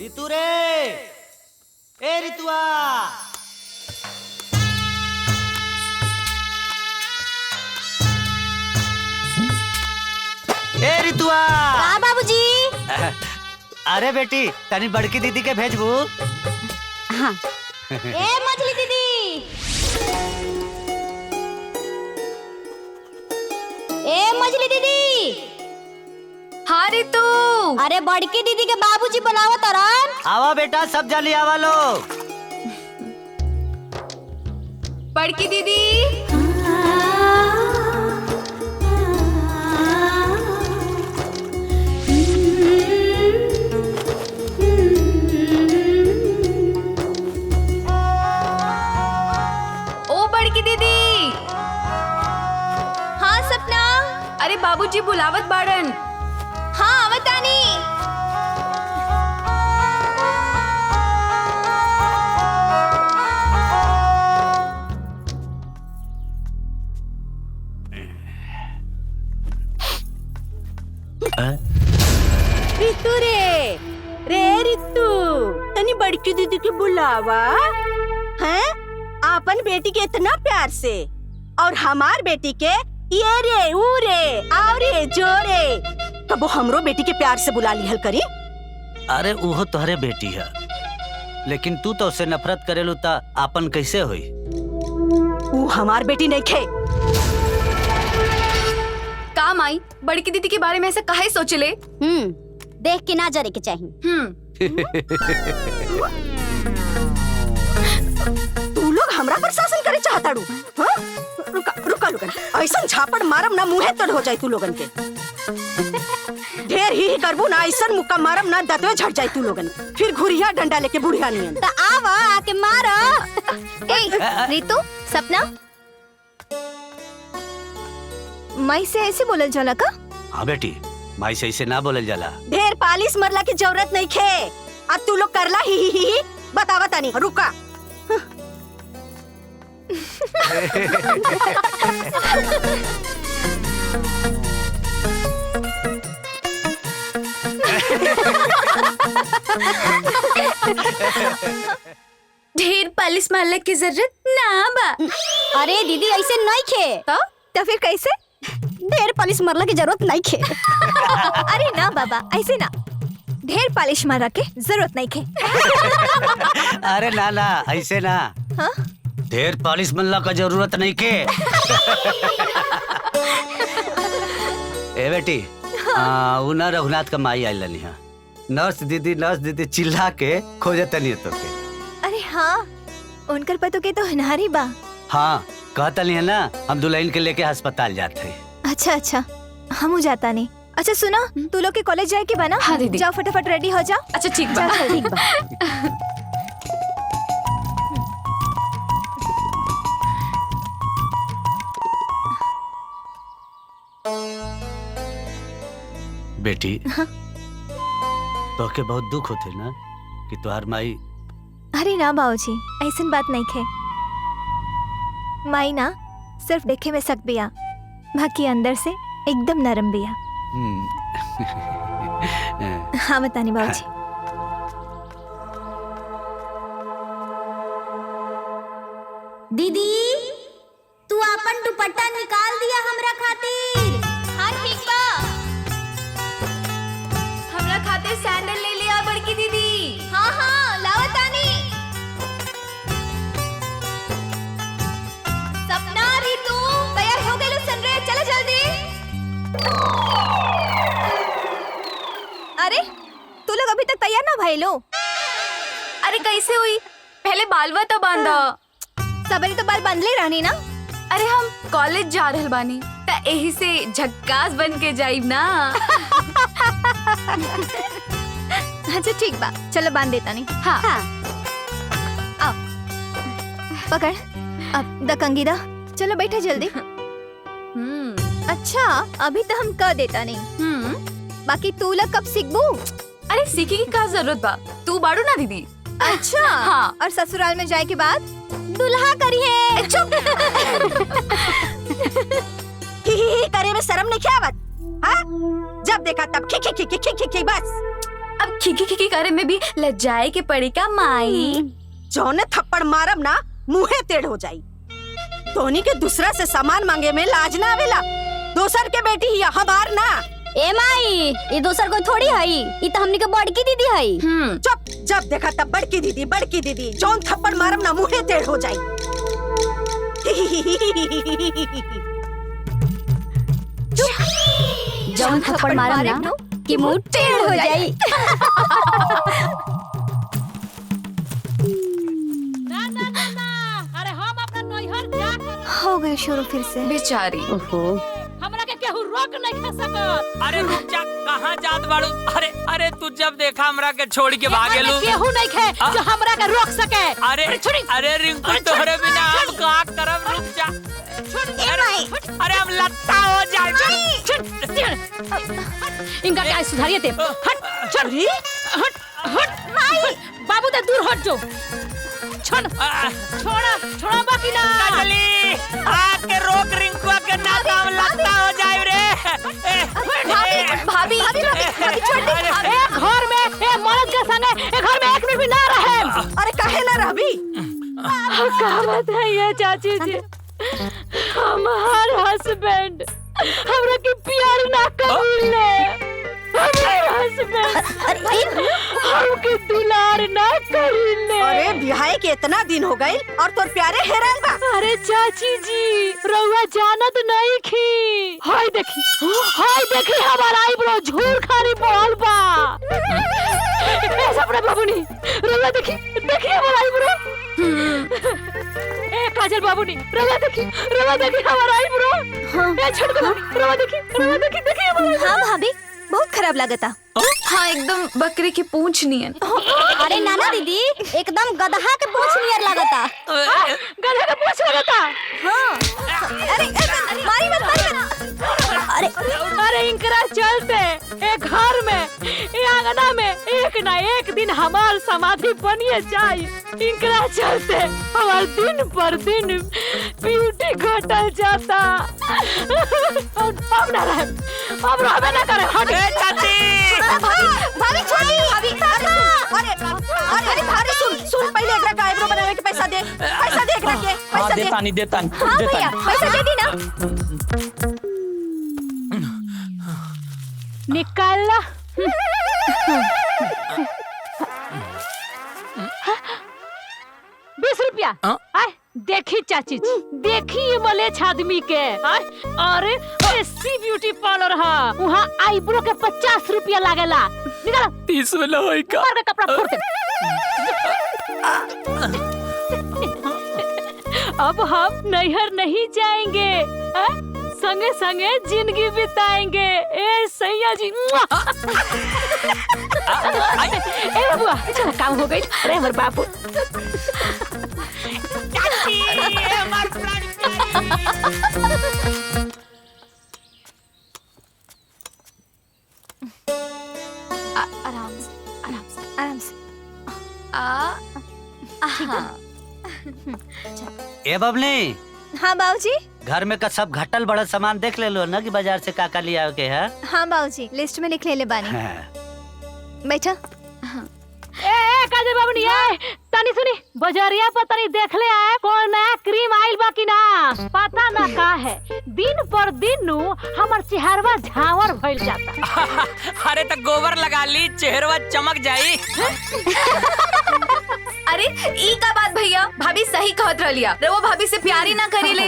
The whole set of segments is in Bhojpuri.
ऋतु रे, ए ऋतुआ, ए ऋतुआ। हाँ बाबूजी। अरे बेटी तनी बड़की दीदी के भेजबू। हाँ। ए मछली दीदी, ए मछली दीदी। हाँ रितु। अरे बड़की दीदी के बाबूजी बुलावत तरन। आवा बेटा सब जल्दी आवा लो। बड़की दीदी। ओ बड़की दीदी। हाँ सपना। अरे बाबूजी बुलावत बाड़न। हाँ आवतानी। रितु रे रितु, तनी बड़की दीदी के बुलावा हैं? आपन बेटी के इतना प्यार से और हमार बेटी के ये रे ऊ रे आओ रे जो रे, कबो हमरो बेटी के प्यार से बुला लिहल करी। अरे वो तोहरे बेटी है, लेकिन तू तो उससे नफरत करेलू ता आपन कैसे हुई? वो हमार बेटी नहीं खे। काम आई बड़की दीदी के बारे में ऐसा काहे सोचले? देख के ना जरे के चाहिए। तू लोग हमरा पर शासन करे चाहता रू? हाँ? रुका रुका रुका, ऐसा झापड़ मारम ना मुँहे तोड़ हो जाए तू लोगन के। ढेर ही करबू ना, ऐसा मुक्का मारम ना दतवे झड़ जाए तू लोगन, फिर घुरिया डंडा लेके बुढ़िया नियन। तो आवा आके मारा। ए रितु, सपना माई से ऐसे बोलल जाला का? हाँ बेटी, माई से ऐसे ना बोलल जाला। ढेर पालिश मरला की जरूरत नहीं खे। अब तू लोग करला ही बतावा तानी। रुका। ढेर पालिश मारला की जरूरत ना बा। अरे दीदी ऐसे नहीं खे। तो फिर कैसे? ढेर पालिश मरला की जरूरत नहीं खे। अरे ना बाबा ऐसे ना, ढेर पालिश मारा के जरूरत नहीं खे। अरे ना ना ऐसे ना। हाँ? ढेर पालिश मल्ला का जरूरत नहीं के। ए बेटी, उना रघुनाथ का माई आई लनी है। नर्स दीदी चिल्ला के खोजे तनी तो के। अरे हाँ, उनकर पतो के तो हनारी बा। हाँ कहता नहीं है ना, हम दुल्हन के लेके अस्पताल जाते हैं। अच्छा अच्छा, हम जाता नहीं। अच्छा सुना, तू लोग के कॉलेज जाए के बना? हाँ दीदी। जाओ फटाफट रेडी हो जाओ। अच्छा ठीक बा। ठीक बा। बेटी, तो के बहुत दुख होते ना कि तुहार माई। अरे ना बाबूजी, ऐसन बात नहीं खे। माई ना सिर्फ देखे में सख्त बिया, बाकी अंदर से एकदम नरम बिया। हाँ बतानी बाबूजी। दीदी तू अपन दुपट्टा निकाल दिया हमरा खातिर। हाँ ठीक बा। हमरा खातिर सैंडल ले लिया बड़की दीदी। हाँ हाँ लावतानी। सपना रितु तैयार हो गए सन रे, चलो जल्दी। अरे तू लोग अभी तक तैयार ना भाई लो? अरे कैसे हुई? पहले बालवा तो बांधा। सबरी तो बाल बंधले रहनी ना। अरे हम कॉलेज जा रहल बानी ता एही से झक्कास बन के जाइब ना। अच्छा ठीक बा, चलो बांध देता नहीं। हाँ, हाँ। आओ पकड़, अब द कंगी दा। चलो बैठे जल्दी। अच्छा अभी तो हम कर देता नहीं। बाकी तू लोग कब सीखबू? अरे सीखे की क्या जरूरत बा, तू बाड़ू ना दीदी। अच्छा हाँ। और ससुराल में जाए के बाद दुल्हा करिए। चुप। ही करे में शर्म नहीं क्या बात? हाँ? जब देखा तब खी खी खी खी खी खी बस। अब खिकी खिकी करे में भी लज्जाए के पड़ी का माई। जौने थप्पड़ मारब ना मुंहे टेढ़ हो जाई। तोहनी के दूसरा से सामान मांगे में लाज ना आवेला। दोसर के बेटी ही हमार ना। ए माई, ये दोसर कोई थोड़ी हई, ये तो हमनी के बड़की दीदी हई। चुप, जब देखा तब बड़की दीदी। जौन थप्पड़ मारब ना मुंहे टेढ़ हो जाई। जौन थप्पड़ मारब ना कि मुंह टेढ़ हो जाई। अरे हम अपना नैहर जा हो गए शुरू फिर से बेचारी। हमरा के केहू रोक नहीं खा सकत। अरे रुक जा, कहां जात बाड़ू? अरे तू जब देखा हमरा के छोड़ के भागेलू। केहू नहीं खे जो हमरा के रोक सके। अरे रिंकू तोहरे बिना हम का करब? रुक जा। अरे हम लत्ता हो जाए। इनका क्या सुधारिए ते? हट चल हट बाबू तो दूर हट जो। छोड़ा बाकी ना काजली आके रोक रिंकुआ के ना काम लगता हो जाए रे। भाभी छोड़ दे। एक घर में एक मर्द के संगे एक घर में एक मिनट भी ना रहे। अरे काहे ना रहबी? क्या बात है ये चाची जी? हमार हस्बैंड हमरा के प्यार ना करेले। हमार हस्बैंड हमके दुलार ना करेले। अरे बिहाई के इतना दिन हो गए और तोर प्यारे हेरान बा। अरे चाची जी रउआ जानत नहीं खी। हाय देखी हमारा आईब्रो झूर खानी पड़ल बा। ऐसा बड़ा बाबूनी रउआ देखी हमारा आईब्रो। ए काजल बाबूनी रउआ देखी हमारा आईब्रो। ए छोटू बाबूनी रउआ देखी हमारा। हाँ भाभी, बहुत खराब लगता। हाँ एकदम बकरी की पूंछ नियन। अरे नाना दीदी, एकदम गधा के पूंछ नियर लगता। गधा का पूंछ लगता। हाँ। अरे मारी मत। अरे इनकरा चलते एक घर में एक आंगना में एक ना एक दिन हमार समाधि बनिए जाए। इनकरा चलते हमार दिन पर दिन ब्यूटी घटल जाता। अब ना रहे, अब रहबे ना करे। हट भाभी छोड़ी। अरे भाभी सुन पहले एकरा का आईब्रो बनावे के पैसा दे एकरा के। पैसा दे। देतानी। हाँ भैया, पैसा दे दी ना। निकाला। ₹20। देखी चाची जी, देखी ये मलेच्छ आदमी के। अरे एससी ब्यूटी पार्लर है, वहाँ आईब्रो के ₹50 लागेला। निकाला। 30 वाला होई का? मार के कपड़ा फोड़ दे। अब हम नैहर नहीं जाएंगे, संगे संगे जिंदगी बिताएंगे। ए सैया जी। ए बाबुआ चला काम हो गई। अरे हमारे बाबू आराम से। ए बबली। हाँ बाबूजी। घर में का सब घटल बड़ा सामान देख ले लो ना कि बाजार से का लिया के है। हाँ बाबूजी, लिस्ट में लिख ले बानी। बैठा। ए काजल बाबू नहीं तनी सुनी बजरिया पर तनी देख ले आए कौन नया क्रीम आइल बा कि ना। पता ना का है, दिन पर दिन नु हमर चेहरवा झावर भइल जाता। अरे तो गोबर लगा ली, चेहरवा चमक जाई। अरे ई का बात भैया, भाभी सही कहत रहिया। रउआ भाभी से प्यार ही ना करीले।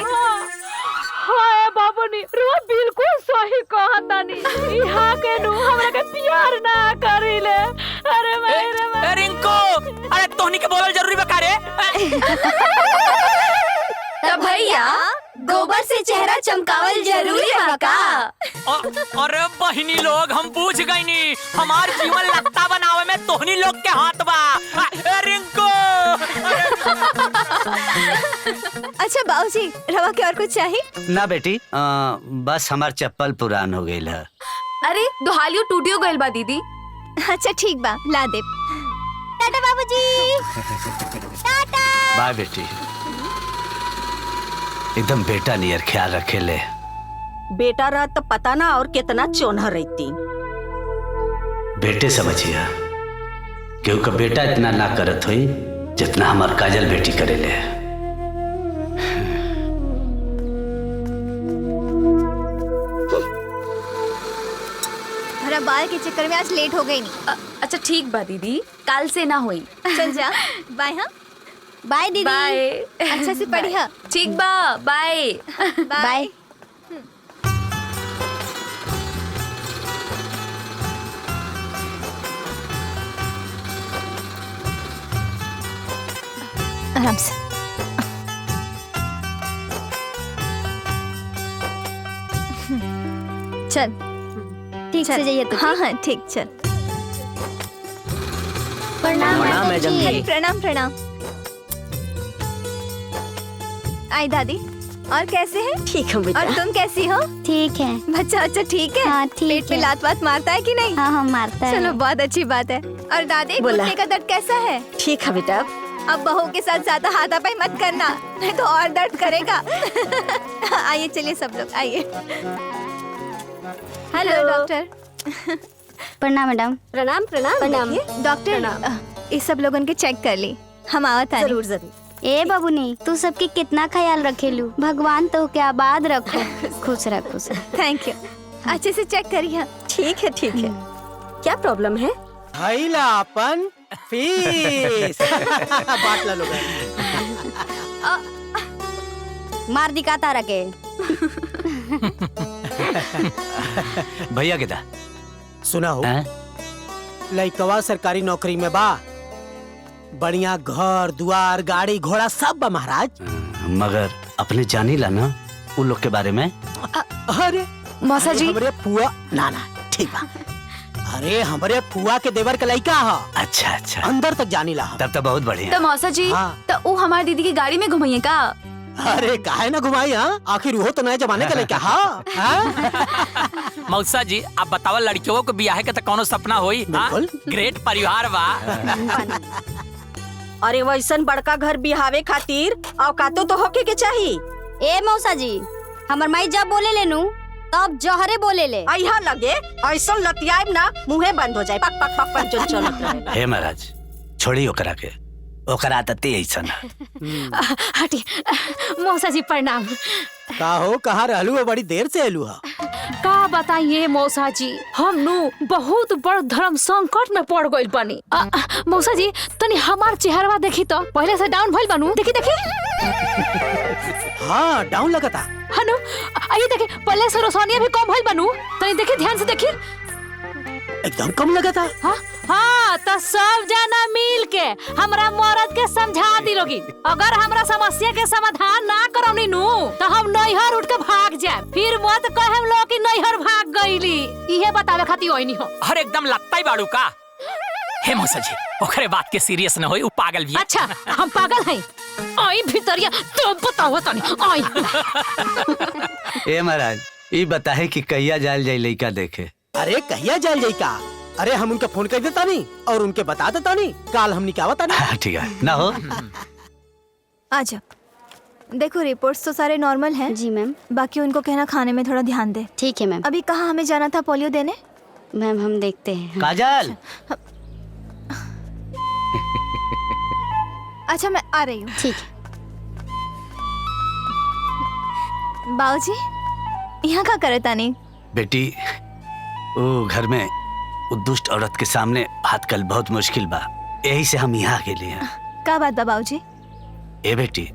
हाय बाबूनी रुआ बिल्कुल सही कहतानी। यहाँ के नु हमरा के प्यार ना करीले। अरे मेरे रिंकू, अरे तोहनी के बोलल जरूरी बा रे। तो भैया गोबर से चेहरा चमकावल जरूरी है का? अरे बहिनी लोग हम पूछ गई नी, हमार जीवन लगता बनावे में तोहनी लोग के हाथ बा। रिंकू। अच्छा बाबूजी, रवा के और कुछ चाहिए? ना बेटी, बस हमार चप्पल पुरान हो गई है। अरे दुहालियो टूटियो गइल बा दीदी। अच्छा ठीक बा, ला दे। टाटा बाबूजी। टाटा। बाय बेटी। एकदम बेटा नियर ख्याल रखे ले। बेटा रहा तो पता ना और कितना चोनह रहती। बेटे समझिए। केहू का बेटा इतना ना करत हुई जितना हमार काजल बेटी करेले। हमारा बाल के चक्कर में आज लेट हो गई नहीं। अच्छा ठीक बा दीदी, कल से ना हुई। चल जा। बाय। हाँ बाय दीदी। बाय। अच्छा से पढ़िया। ठीक बा, बाय। बाय। आराम से। चल ठीक से जाइए तो। हाँ हाँ ठीक, चल। प्रणाम मैडम जी। प्रणाम प्रणाम। आई दादी, और कैसे हैं? ठीक है बेटा। और तुम कैसी हो? ठीक है। बच्चा अच्छा ठीक है? हाँ, ठीक पेट में है। लात वात मारता है कि नहीं? हाँ मारता है। चलो बहुत अच्छी बात है। और दादी, बोला। घुटने का दर्द कैसा है? ठीक है बेटा। अब बहू के साथ ज्यादा हाथापाई मत करना, नहीं तो और दर्द करेगा। आइए चलिए सब लोग आइए। Hello doctor. प्रणाम मैडम। प्रणाम प्रणाम प्रणाम डॉक्टर। ये सब लोगन के चेक कर ली, हम आवत आनी। जरूर जरूर। ए बबुनी, तू सबके कितना ख्याल रखेलू। भगवान तो क्या आबाद रखो। खुश रह खुश रह। Thank you. अच्छे से चेक करिए। ठीक है ठीक है। क्या प्रॉब्लम है? हैला अपन फीस बांट ला लोग। मार दिखाता रखे। भैया किदा सुना हो, हैं? लइकवा सरकारी नौकरी में बा, बढ़िया घर दुआर गाड़ी घोड़ा सब बा महाराज। मगर अपने जानी ला ना उन लोग के बारे में। अरे मौसा जी। हमरे फुआ ना ठीक बा। अरे हमरे फुआ के देवर का लइका हा। अच्छा अच्छा, अंदर तक जानी ला। तब तो बहुत बढ़िया। तो मौसा जी, हाँ। तो वो हमारी दीदी की गाड़ी में घुमाइए का? अरे काहे ना घुमाई, हाँ आखिर वो तो नए जमाने का लइका हा। मौसा जी, आप बतावा लड़कियों को बियाह के तो कोनो सपना होई। हाँ? बिल्कुल। ग्रेट परिवार बा। अरे वैसन बड़का घर बिहावे खातिर औकातो तो होके के चाहिए। ए मौसा जी, हमर माई जब बोले लेनू तब जहरे बोले ले। अइहा लगे ऐसा लतियाब ना, मुंहे बंद हो जाए। पक पक पक पक जो चलत रहे। हे महाराज, छोड़ी ओकरा के, ओकरा आदत ऐसा ना। हटी। मौसा जी प्रणाम। का हो, कहाँ रहलू? बड़ी देर से एलू हा। का बताइए मौसा जी, हम नु बहुत बड़ धर्म संकट में पड़ गइल बानी। मौसा जी तनी हमार चेहरवा देखी तो, पहले से डाउन भइल बानू। देखी देखी। हाँ डाउन लगता। हनु आइए देखी, पहले से रोशनिया भी कम भइल बानू। तनी देखी, ध्यान से देखी। एकदम कम लगता। हाँ हाँ, तो सब जना मिल के हमरा मर्द के समझा दिलोगी। अगर हमरा समस्या के समाधान ना करौनी नु तो हम नैहर उठ के भाग जाए। फिर मत कहे हम लोग कि नैहर भाग गईली। इहे बतावे खातिर ओइनी हो। अरे एकदम लगता ही बाड़ू का। हे मौसा जी, ओकरे बात के सीरियस न होई, उ पागल भी। अच्छा हम पागल हैं? आई भीतरिया तो बताओ तनी। आई ए महाराज, ये बताहे कि कहिया जायल जाए लइका देखे। अरे कहिया जाल जाई का? अरे हम उनका फोन कर देता नहीं और उनके बता देता नहीं, काल हमनी क्या बता नहीं। ठीक है ना हो। आजा। देखो रिपोर्ट्स तो सारे नॉर्मल हैं। जी मैम। बाकी उनको कहना खाने में थोड़ा ध्यान दे। ठीक है मैम। अभी कहाँ हमें जाना था पोलियो देने? मैम हम देखते हैं। काजल। अच्छा मैं आ रही हूँ। ठीक है। बाबूजी यहाँ का करे तानी? बेटी, वो घर में वो दुष्ट औरत के सामने हाथ कल बहुत मुश्किल बा, यही से हम यहाँ के लिए हैं। का बात बा बाबूजी? ए बेटी,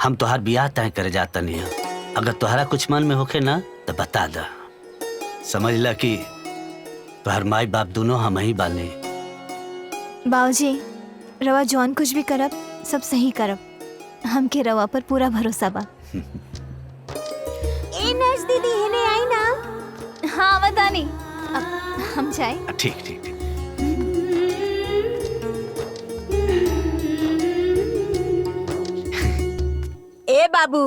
हम तोहार बियाह तय करे जाता नहीं है। अगर तोहरा कुछ मन में होखे ना तो बता दा। समझ ला कि तोहर माई बाप दोनों हम ही बाने। बाबूजी रवा जौन कुछ भी करब सब सही करब। हमके रवा पर पूरा भरोसा बा। ए नर्स दीदी इन्हें आई ना? हाँ बतानी। अब हम जाए। ठीक ठीक ठीक। ए बाबू,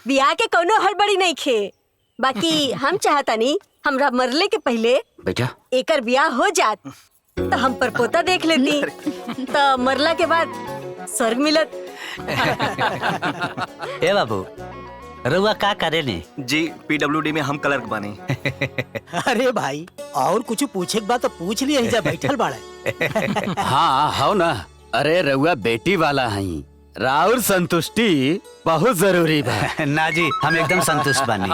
बियाह के कोनो हड़बड़ी नहीं खे। बाकी हम चाहता नहीं हमरा मरले के पहले बेटा एकर बियाह हो जात तो हम पर पोता देख लेती, तो मरला के बाद स्वर्ग मिलत। ए बाबू, रउआ का करे ने? जी PWD में हम क्लर्क बने। अरे भाई और कुछ पूछे के बाद तो पूछ लिया, जा बैठल बाड़ा। हाँ हो ना। अरे रउआ बेटी वाला हई, राउर संतुष्टि बहुत जरूरी बा। ना जी, हम एकदम संतुष्ट बानी।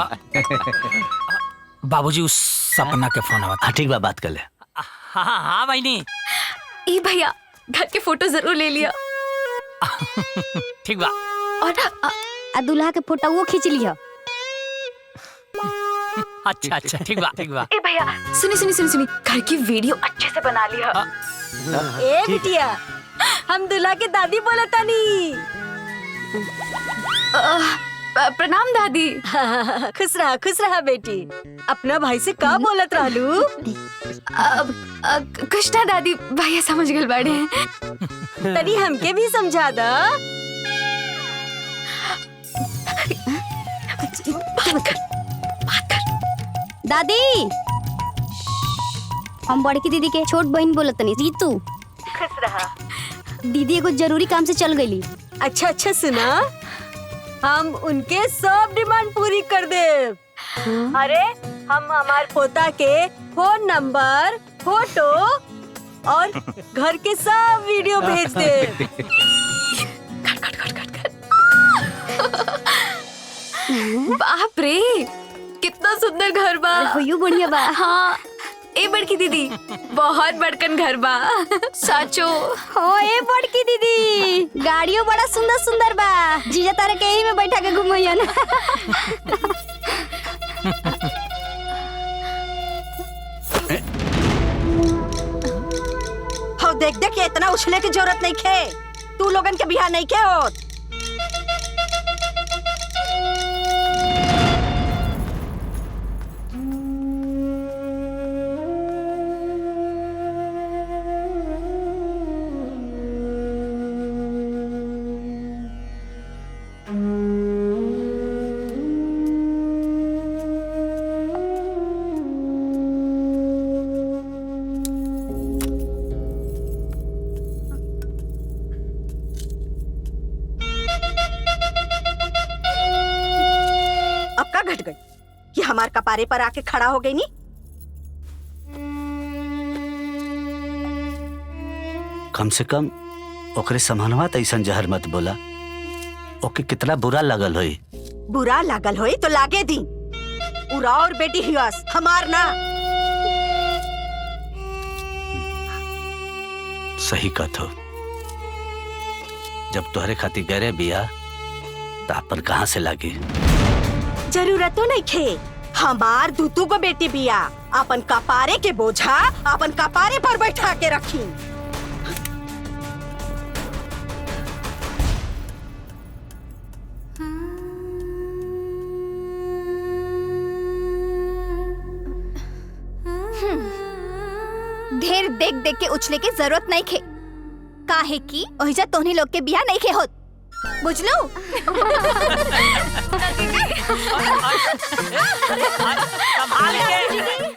बाबूजी उस सपना के फोन आवता। हाँ ठीक बा, बात कर ले। हाँ हाँ बहनी। ए भैया घर के फोटो जरूर ले लिया। ठीक बा। और दूल्हा के फोटो वो खींच लिया। अच्छा अच्छा ठीक बा ठीक बा। ए भैया सुनी घर की वीडियो अच्छे से बना लिया। ए बिटिया, हम दूल्हा के दादी बोला तानी। प्रणाम दादी। खुश रहा बेटी। अपना भाई से का बोलत रहलू? कुछ ना दादी, भैया समझ गए बाड़े। तनी हमके भी समझा दा। दादी, हम बड़की दीदी के छोट बहन बोलतनी रीतू। खुश रहा। दीदी एगो जरूरी काम से चल गईली। अच्छा सुना, हम उनके सब डिमांड पूरी कर दे। अरे हम हमार पोता के फोन नंबर, फोटो और घर के सब वीडियो भेज दे। बाप रे, कितना सुंदर घर बा। होयो बढ़िया बा। हाँ ए बड़की दीदी, बहुत बड़कन घर बा। साचो हो ए बड़की दीदी, गाड़ियों बड़ा सुंदर सुंदर बा। जीजा तारे के ही में बैठा के घुमैयन। हो देख ये इतना उछले की जरूरत नहीं खे। तू लोगन के बिहार नहीं के होत। घट गई कि हमार कपारे पर आके खड़ा हो गई नी। कम से कम ओकरे समानवा त ऐसन जहर मत बोला। ओके कितना बुरा लगल होई। बुरा लागल होई तो लागे दी। उरा और बेटी हियास, हमार ना। सही कहत हो। जब तोहरे खातिर गरे बिया त अपन कहां से लागी। जरूरत तो नहीं खे। हमार दूतू को बेटी बिया, अपन कपारे के बोझा अपन कपारे पर बैठा के रखी। ढेर देख देख के उछले के जरूरत नहीं खे। काहे की ओहिजा तोहनी लोग के बिया नहीं खे होत। बुझलो? संभाल के